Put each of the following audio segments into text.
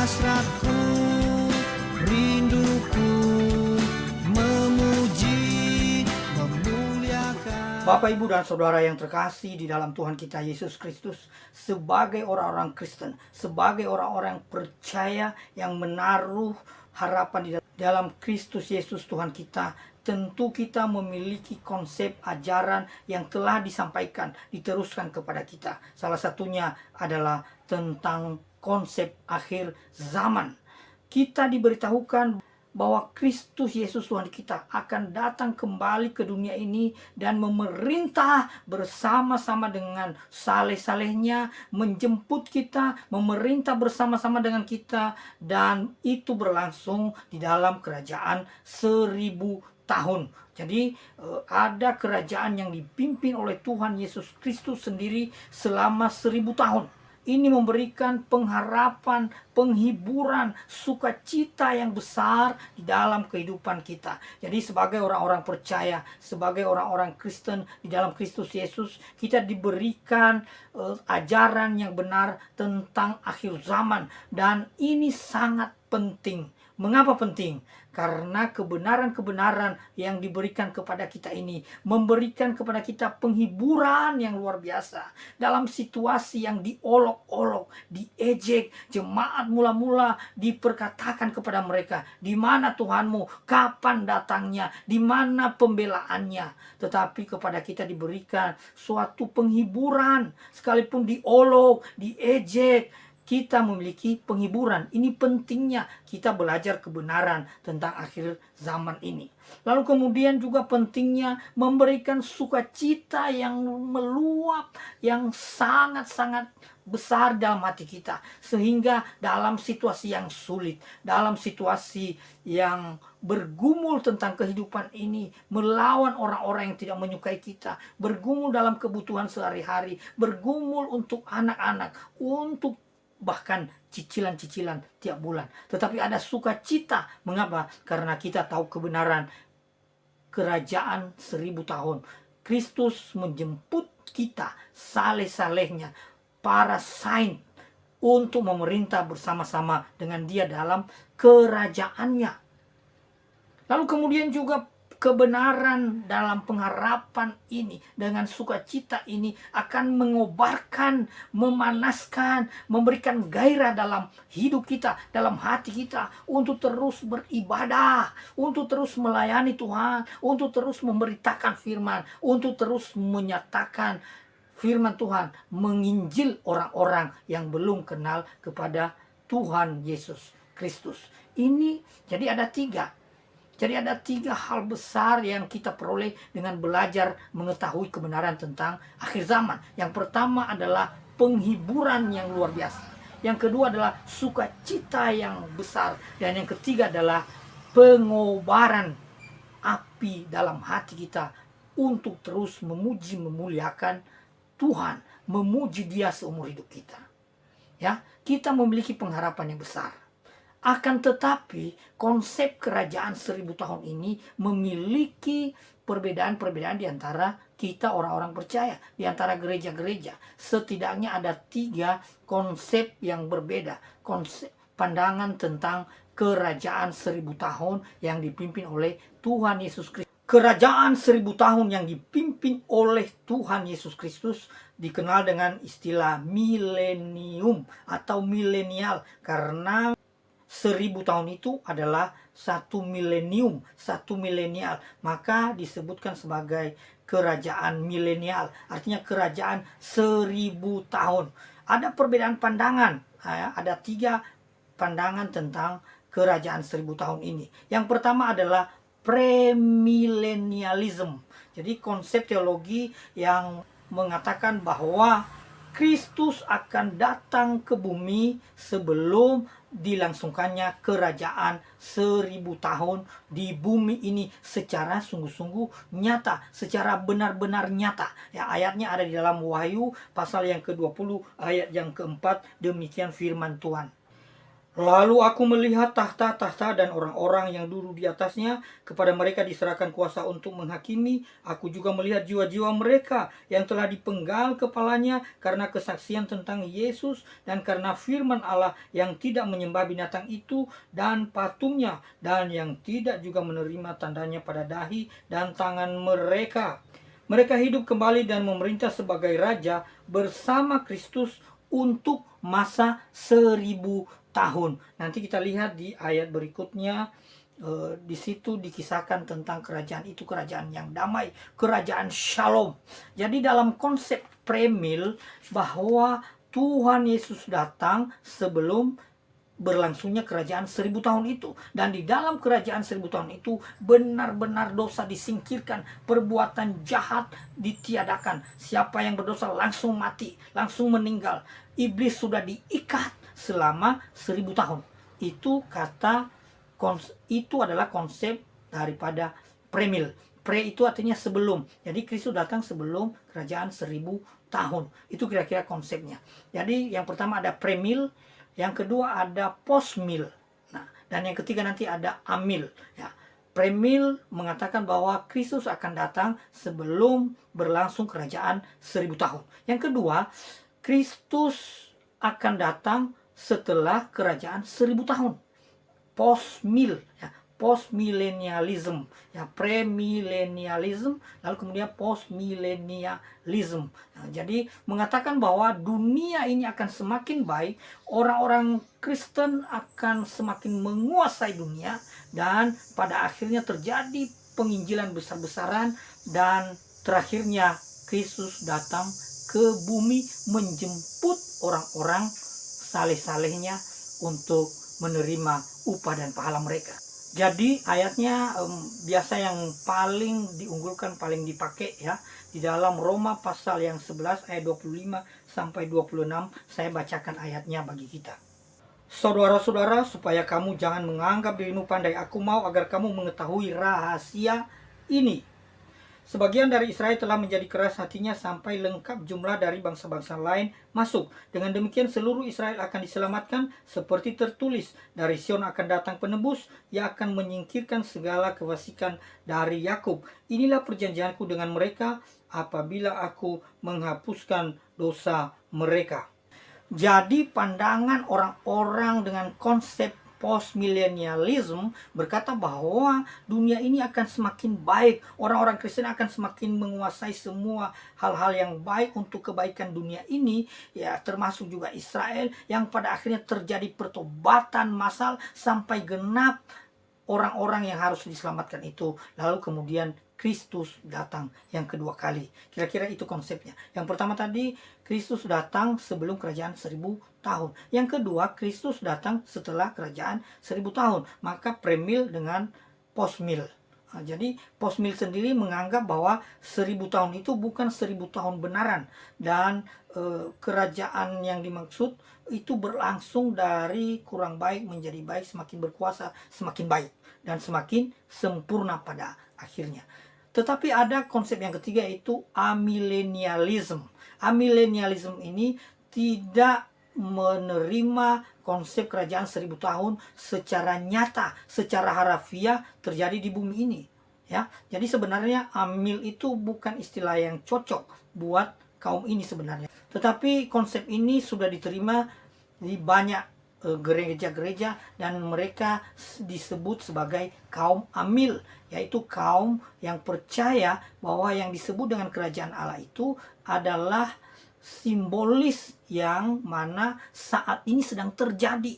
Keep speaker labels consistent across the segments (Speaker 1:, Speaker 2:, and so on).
Speaker 1: hasratku, rinduku memuji, memuliakan.
Speaker 2: Bapak, Ibu, dan Saudara yang terkasih di dalam Tuhan kita Yesus Kristus, sebagai orang-orang Kristen, sebagai orang-orang percaya yang menaruh harapan di dalam Kristus Yesus Tuhan kita, tentu kita memiliki konsep ajaran yang telah disampaikan, diteruskan kepada kita. Salah satunya adalah tentang konsep akhir zaman. Kita diberitahukan bahwa Kristus Yesus Tuhan kita akan datang kembali ke dunia ini dan memerintah bersama-sama dengan saleh-salehnya, menjemput kita, memerintah bersama-sama dengan kita, dan itu berlangsung di dalam kerajaan 1000 tahun. Jadi ada kerajaan yang dipimpin oleh Tuhan Yesus Kristus sendiri selama 1000 tahun. Ini memberikan pengharapan, penghiburan, sukacita yang besar di dalam kehidupan kita. Jadi sebagai orang-orang percaya, sebagai orang-orang Kristen di dalam Kristus Yesus, kita diberikan ajaran yang benar tentang akhir zaman. Dan ini sangat penting. Mengapa penting? Karena kebenaran-kebenaran yang diberikan kepada kita ini memberikan kepada kita penghiburan yang luar biasa. Dalam situasi yang diolok-olok, diejek, jemaat mula-mula diperkatakan kepada mereka, di mana Tuhanmu, kapan datangnya, di mana pembelaannya. Tetapi kepada kita diberikan suatu penghiburan, sekalipun diolok, diejek, kita memiliki penghiburan. Ini pentingnya kita belajar kebenaran tentang akhir zaman ini. Lalu kemudian juga pentingnya memberikan sukacita yang meluap, yang sangat-sangat besar dalam hati kita. Sehingga dalam situasi yang sulit, dalam situasi yang bergumul tentang kehidupan ini, melawan orang-orang yang tidak menyukai kita, bergumul dalam kebutuhan sehari-hari, bergumul untuk anak-anak, untuk bahkan cicilan-cicilan tiap bulan. Tetapi ada sukacita. Mengapa? Karena kita tahu kebenaran kerajaan 1000 tahun. Kristus menjemput kita, saleh-salehnya, para saint, untuk memerintah bersama-sama dengan dia dalam kerajaannya. Lalu kemudian juga kebenaran dalam pengharapan ini, dengan sukacita ini akan mengobarkan, memanaskan, memberikan gairah dalam hidup kita, dalam hati kita, untuk terus beribadah, untuk terus melayani Tuhan, untuk terus memberitakan firman, untuk terus menyatakan firman Tuhan, menginjil orang-orang yang belum kenal kepada Tuhan Yesus Kristus. Ini jadi ada tiga. Jadi ada tiga hal besar yang kita peroleh dengan belajar mengetahui kebenaran tentang akhir zaman. Yang pertama adalah penghiburan yang luar biasa. Yang kedua adalah sukacita yang besar. Dan yang ketiga adalah pengobaran api dalam hati kita untuk terus memuji, memuliakan Tuhan, memuji Dia seumur hidup kita. Ya, kita memiliki pengharapan yang besar. Akan tetapi konsep kerajaan 1000 tahun ini memiliki perbedaan-perbedaan di antara kita orang-orang percaya, di antara gereja-gereja. Setidaknya ada 3 konsep yang berbeda. Konsep pandangan tentang kerajaan 1000 tahun yang dipimpin oleh Tuhan Yesus Kristus. Kerajaan 1000 tahun yang dipimpin oleh Tuhan Yesus Kristus dikenal dengan istilah milenium atau milenial, karena 1000 tahun itu adalah satu milenium, satu milenial. Maka disebutkan sebagai kerajaan milenial. Artinya kerajaan 1000 tahun. Ada perbedaan pandangan. Ada 3 pandangan tentang kerajaan 1000 tahun ini. Yang pertama adalah premilenialism. Jadi konsep teologi yang mengatakan bahwa Kristus akan datang ke bumi sebelum dilangsungkannya kerajaan 1000 tahun di bumi ini secara sungguh-sungguh nyata, secara benar-benar nyata. Ya, ayatnya ada di dalam Wahyu pasal yang ke-20 ayat yang ke-4, demikian firman Tuhan. Lalu aku melihat tahta-tahta dan orang-orang yang duduk di atasnya, kepada mereka diserahkan kuasa untuk menghakimi. Aku juga melihat jiwa-jiwa mereka yang telah dipenggal kepalanya karena kesaksian tentang Yesus dan karena firman Allah, yang tidak menyembah binatang itu dan patungnya, dan yang tidak juga menerima tandanya pada dahi dan tangan mereka. Mereka hidup kembali dan memerintah sebagai raja bersama Kristus untuk masa 1000 tahun. Nanti kita lihat di ayat berikutnya, di situ dikisahkan tentang kerajaan itu, kerajaan yang damai, kerajaan shalom. Jadi dalam konsep premil bahwa Tuhan Yesus datang sebelum berlangsungnya kerajaan 1000 tahun itu. Dan di dalam kerajaan 1000 tahun itu benar-benar dosa disingkirkan, perbuatan jahat ditiadakan. Siapa yang berdosa langsung mati, langsung meninggal. Iblis sudah diikat selama 1000 tahun. Itu itu adalah konsep daripada premil. Pre itu artinya sebelum. Jadi Kristus datang sebelum kerajaan 1000 tahun. Itu kira-kira konsepnya. Jadi yang pertama ada premil, yang kedua ada postmil. Nah, dan yang ketiga nanti ada amil. Ya. Premil mengatakan bahwa Kristus akan datang sebelum berlangsung kerajaan 1000 tahun. Yang kedua, Kristus akan datang setelah kerajaan 1000 tahun. Postmil, ya, postmillennialism, ya, premillennialism, lalu kemudian postmillennialism. Nah, jadi mengatakan bahwa dunia ini akan semakin baik, orang-orang Kristen akan semakin menguasai dunia, dan pada akhirnya terjadi penginjilan besar-besaran, dan terakhirnya Kristus datang ke bumi menjemput orang-orang saleh-salehnya untuk menerima upah dan pahala mereka. Jadi ayatnya biasa yang paling diunggulkan, paling dipakai ya, di dalam Roma pasal yang 11 ayat 25 sampai 26. Saya bacakan ayatnya bagi kita. Saudara-saudara, supaya kamu jangan menganggap dirimu pandai, aku mau agar kamu mengetahui rahasia ini. Sebagian dari Israel telah menjadi keras hatinya sampai lengkap jumlah dari bangsa-bangsa lain masuk. Dengan demikian seluruh Israel akan diselamatkan, seperti tertulis, dari Sion akan datang penebus, yang akan menyingkirkan segala kefasikan dari Yakub. Inilah perjanjianku dengan mereka apabila aku menghapuskan dosa mereka. Jadi pandangan orang-orang dengan konsep postmillennialism berkata bahwa dunia ini akan semakin baik, orang-orang Kristen akan semakin menguasai semua hal-hal yang baik untuk kebaikan dunia ini, ya, termasuk juga Israel, yang pada akhirnya terjadi pertobatan massal sampai genap orang-orang yang harus diselamatkan itu. Lalu kemudian Kristus datang yang kedua kali. Kira-kira itu konsepnya. Yang pertama tadi, Kristus datang sebelum kerajaan 1000 tahun. Yang kedua, Kristus datang setelah kerajaan 1000 tahun. Maka premil dengan postmil. Nah, jadi postmil sendiri menganggap bahwa 1000 tahun itu bukan 1000 tahun benaran. Dan kerajaan yang dimaksud itu berlangsung dari kurang baik menjadi baik, semakin berkuasa, semakin baik, dan semakin sempurna pada akhirnya. Tetapi ada konsep yang ketiga, yaitu amillennialism. Amillennialism ini tidak menerima konsep kerajaan 1000 tahun secara nyata, secara harafiah terjadi di bumi ini. Ya, jadi sebenarnya amil itu bukan istilah yang cocok buat kaum ini sebenarnya. Tetapi konsep ini sudah diterima di banyak gereja-gereja, dan mereka disebut sebagai kaum amil, yaitu kaum yang percaya bahwa yang disebut dengan kerajaan Allah itu adalah simbolis yang mana saat ini sedang terjadi.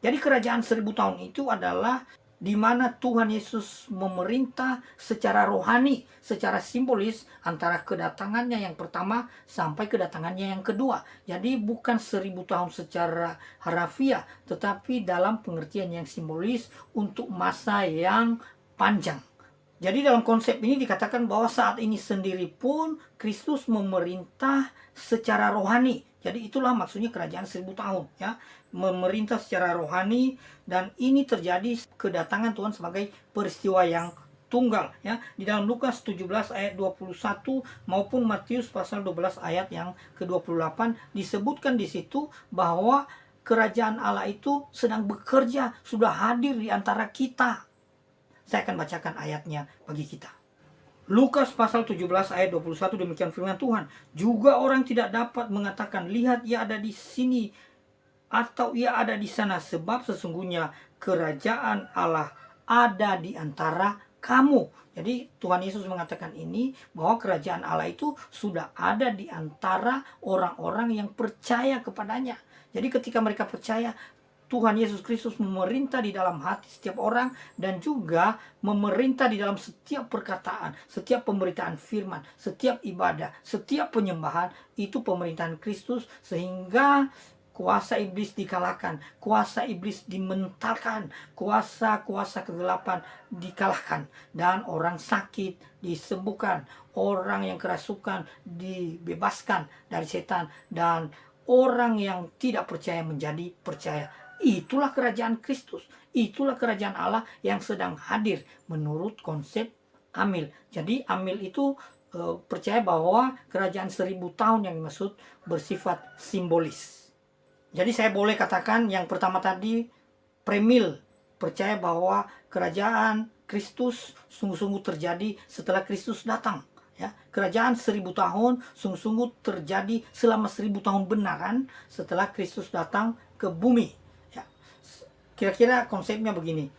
Speaker 2: Jadi kerajaan 1000 tahun itu adalah di mana Tuhan Yesus memerintah secara rohani, secara simbolis, antara kedatangannya yang pertama sampai kedatangannya yang kedua. Jadi bukan 1000 tahun secara harafiah, tetapi dalam pengertian yang simbolis untuk masa yang panjang. Jadi dalam konsep ini dikatakan bahwa saat ini sendiri pun Kristus memerintah secara rohani. Jadi itulah maksudnya kerajaan 1000 tahun, ya, memerintah secara rohani, dan ini terjadi kedatangan Tuhan sebagai peristiwa yang tunggal, ya. Di dalam Lukas 17 ayat 21 maupun Matius pasal 12 ayat yang ke-28 disebutkan di situ bahwa kerajaan Allah itu sedang bekerja, sudah hadir di antara kita. Saya akan bacakan ayatnya bagi kita. Lukas pasal 17 ayat 21, demikian firman Tuhan. Juga orang tidak dapat mengatakan, lihat ia ada di sini atau ia ada di sana, sebab sesungguhnya kerajaan Allah ada di antara kamu. Jadi Tuhan Yesus mengatakan ini, bahwa kerajaan Allah itu sudah ada di antara orang-orang yang percaya kepadanya. Jadi ketika mereka percaya, Tuhan Yesus Kristus memerintah di dalam hati setiap orang, dan juga memerintah di dalam setiap perkataan, setiap pemberitaan firman, setiap ibadah, setiap penyembahan. Itu pemerintahan Kristus, sehingga kuasa iblis dikalahkan, kuasa iblis dimentalkan, kuasa-kuasa kegelapan dikalahkan, dan orang sakit disembuhkan, orang yang kerasukan dibebaskan dari setan, dan orang yang tidak percaya menjadi percaya. Itulah kerajaan Kristus, itulah kerajaan Allah yang sedang hadir menurut konsep Amil. Jadi Amil itu percaya bahwa kerajaan 1000 tahun yang dimaksud bersifat simbolis. Jadi saya boleh katakan yang pertama tadi, premil, percaya bahwa kerajaan Kristus sungguh-sungguh terjadi setelah Kristus datang. Ya, kerajaan 1000 tahun sungguh-sungguh terjadi selama 1000 tahun benaran setelah Kristus datang ke bumi. Ya, kira-kira konsepnya begini.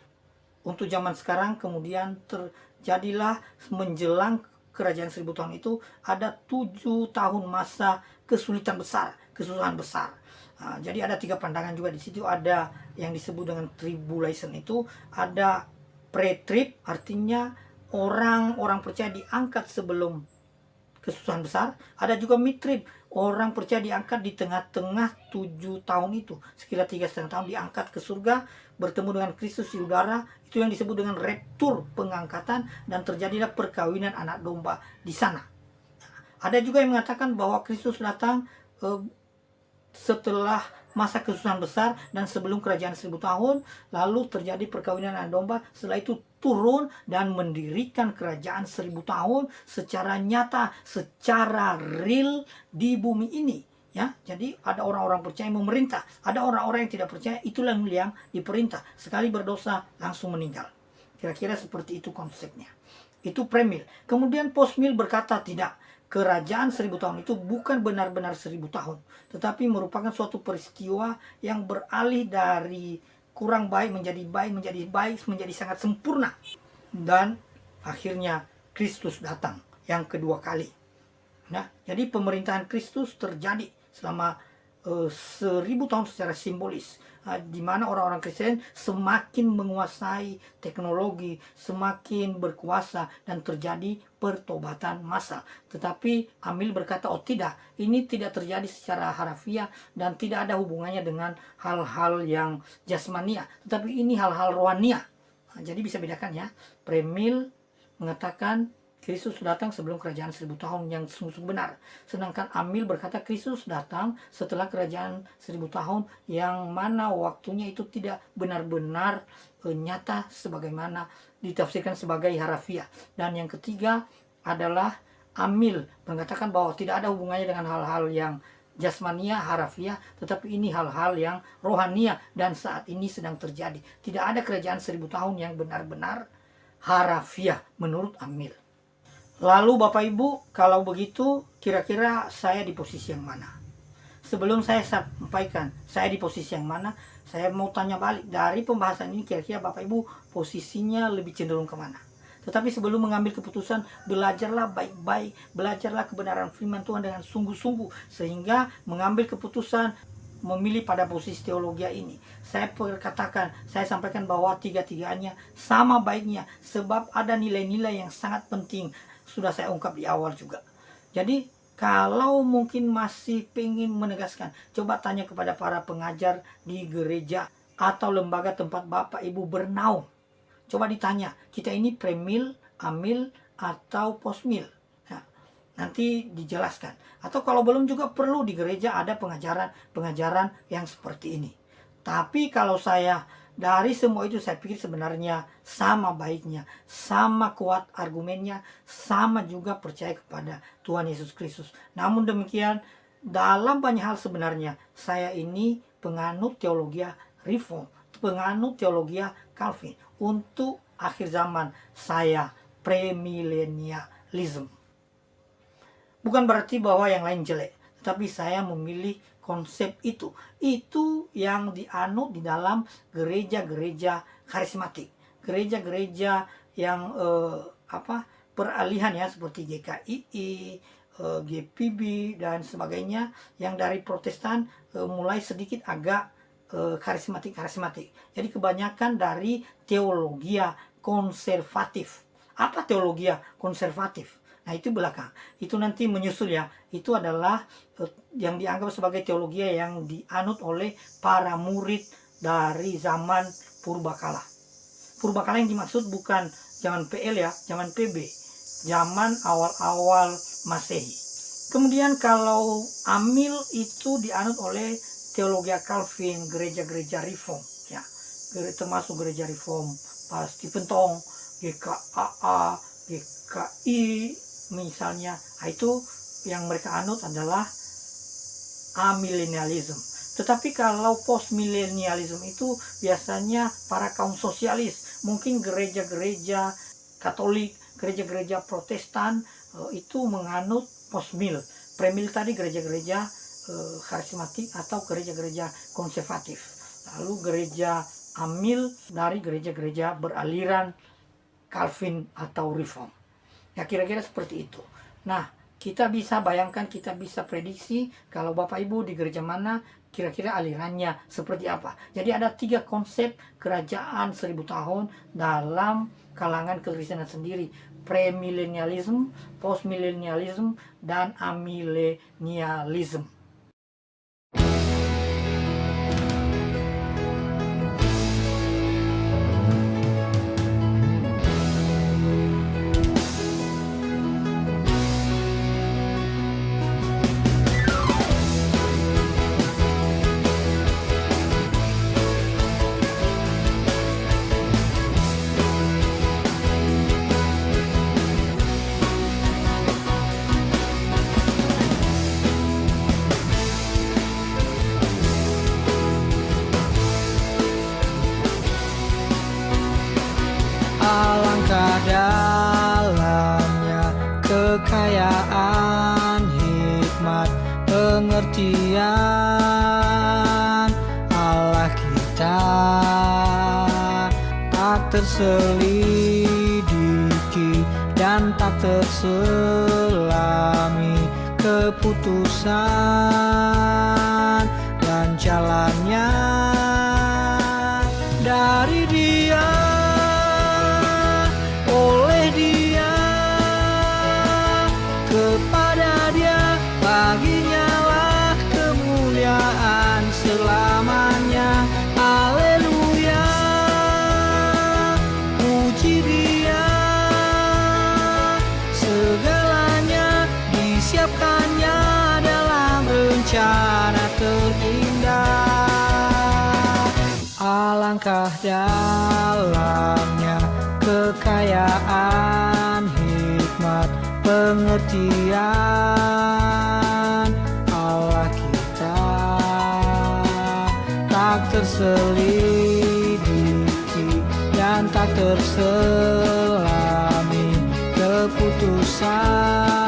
Speaker 2: Untuk zaman sekarang kemudian terjadilah menjelang kerajaan 1000 tahun itu ada 7 tahun masa kesulitan besar, kesusahan besar. Jadi ada 3 pandangan juga di situ. Ada yang disebut dengan tribulation, itu ada pre-trib, artinya orang-orang percaya diangkat sebelum kesusahan besar. Ada juga mid-trib, orang percaya diangkat di tengah-tengah 7 tahun itu, sekitar 3,5 tahun diangkat ke surga, bertemu dengan Kristus di udara. Itu yang disebut dengan raptur, pengangkatan, dan terjadilah perkawinan anak domba di sana. Ada juga yang mengatakan bahwa Kristus datang setelah masa kesusahan besar dan sebelum kerajaan 1000 tahun, lalu terjadi perkawinan anak domba. Setelah itu turun dan mendirikan kerajaan 1000 tahun secara nyata, secara real di bumi ini. Ya, jadi ada orang-orang percaya memerintah, ada orang-orang yang tidak percaya, itulah yang diperintah. Sekali berdosa langsung meninggal. Kira-kira seperti itu konsepnya. Itu premil. Kemudian postmil berkata tidak. Kerajaan 1000 tahun itu bukan benar-benar 1000 tahun, tetapi merupakan suatu peristiwa yang beralih dari kurang baik, menjadi baik, menjadi sangat sempurna. Dan akhirnya Kristus datang yang kedua kali. Nah, jadi pemerintahan Kristus terjadi selama 1000 tahun secara simbolis, di mana orang-orang Kristen semakin menguasai teknologi, semakin berkuasa, dan terjadi pertobatan massal. Tetapi Amil berkata, oh tidak, ini tidak terjadi secara harafiah dan tidak ada hubungannya dengan hal-hal yang jasmania, tetapi ini hal-hal rohania. Jadi bisa bedakan ya. Premil mengatakan Kristus datang sebelum kerajaan 1000 tahun yang sungguh benar. Sedangkan Amil berkata Kristus datang setelah kerajaan 1000 tahun yang mana waktunya itu tidak benar-benar nyata sebagaimana ditafsirkan sebagai harafiah. Dan yang ketiga adalah Amil mengatakan bahwa tidak ada hubungannya dengan hal-hal yang jasmania, harafiah, tetapi ini hal-hal yang rohania dan saat ini sedang terjadi. Tidak ada kerajaan 1000 tahun yang benar-benar harafiah menurut Amil. Lalu Bapak Ibu, kalau begitu kira-kira saya di posisi yang mana? Sebelum saya sampaikan saya di posisi yang mana, saya mau tanya balik. Dari pembahasan ini kira-kira Bapak Ibu posisinya lebih cenderung kemana? Tetapi sebelum mengambil keputusan, belajarlah baik-baik, belajarlah kebenaran firman Tuhan dengan sungguh-sungguh, sehingga mengambil keputusan memilih pada posisi teologi ini. Saya perkatakan, saya sampaikan bahwa tiga-tiganya sama baiknya, sebab ada nilai-nilai yang sangat penting. Sudah saya ungkap di awal juga. Jadi kalau mungkin masih pengen menegaskan, coba tanya kepada para pengajar di gereja atau lembaga tempat Bapak Ibu bernaung. Coba ditanya, kita ini premil, amil, atau postmil. Nah, nanti dijelaskan. Atau kalau belum juga perlu di gereja ada pengajaran yang seperti ini. Tapi kalau saya dari semua itu saya pikir sebenarnya sama baiknya, sama kuat argumennya, sama juga percaya kepada Tuhan Yesus Kristus. Namun demikian, dalam banyak hal sebenarnya saya ini penganut teologi reform, penganut teologi Calvin. Untuk akhir zaman saya premilenialism. Bukan berarti bahwa yang lain jelek, tetapi saya memilih konsep itu. Itu yang dianut di dalam gereja-gereja karismatik, gereja-gereja yang peralihan ya, seperti GKII, GPB dan sebagainya, yang dari Protestan mulai sedikit agak karismatik. Jadi kebanyakan dari teologi konservatif. Apa teologi konservatif? Nah, itu belakang. Itu nanti menyusul ya. Itu adalah yang dianggap sebagai teologi yang dianut oleh para murid dari zaman purbakala. Purbakala yang dimaksud bukan zaman PL ya, zaman PB. Zaman awal-awal Masehi. Kemudian kalau Amil itu dianut oleh teologi Calvin, gereja-gereja reform ya. Termasuk gereja reform pas Stephen Tong, GKAA, GKI misalnya. Nah, itu yang mereka anut adalah amillennialism. Tetapi kalau postmillennialism itu biasanya para kaum sosialis, mungkin gereja-gereja Katolik, gereja-gereja Protestan itu menganut postmil. Premil tadi gereja-gereja karismatik atau gereja-gereja konservatif. Lalu gereja Amil dari gereja-gereja beraliran Calvin atau Reform. Ya, kira-kira seperti itu. Nah, kita bisa bayangkan, kita bisa prediksi kalau Bapak Ibu di gereja mana, kira-kira alirannya seperti apa. Jadi ada 3 konsep kerajaan 1000 tahun dalam kalangan kekristenan sendiri. Premillennialism, postmillennialism, dan amillennialism.
Speaker 1: Alangkah dalamnya kekayaan hikmat pengertian Allah kita, tak terselidiki dan tak terselami keputusan dan jalannya dari Dia, oleh Dia, kepada Dia, baginya lah kemuliaan selamanya. Haleluya, puji Dia, segalanya disiapkannya dalam rencana terindah. Alangkah dalamnya kekayaan hikmat pengertian Allah kita, tak terselidiki dan tak terselami keputusan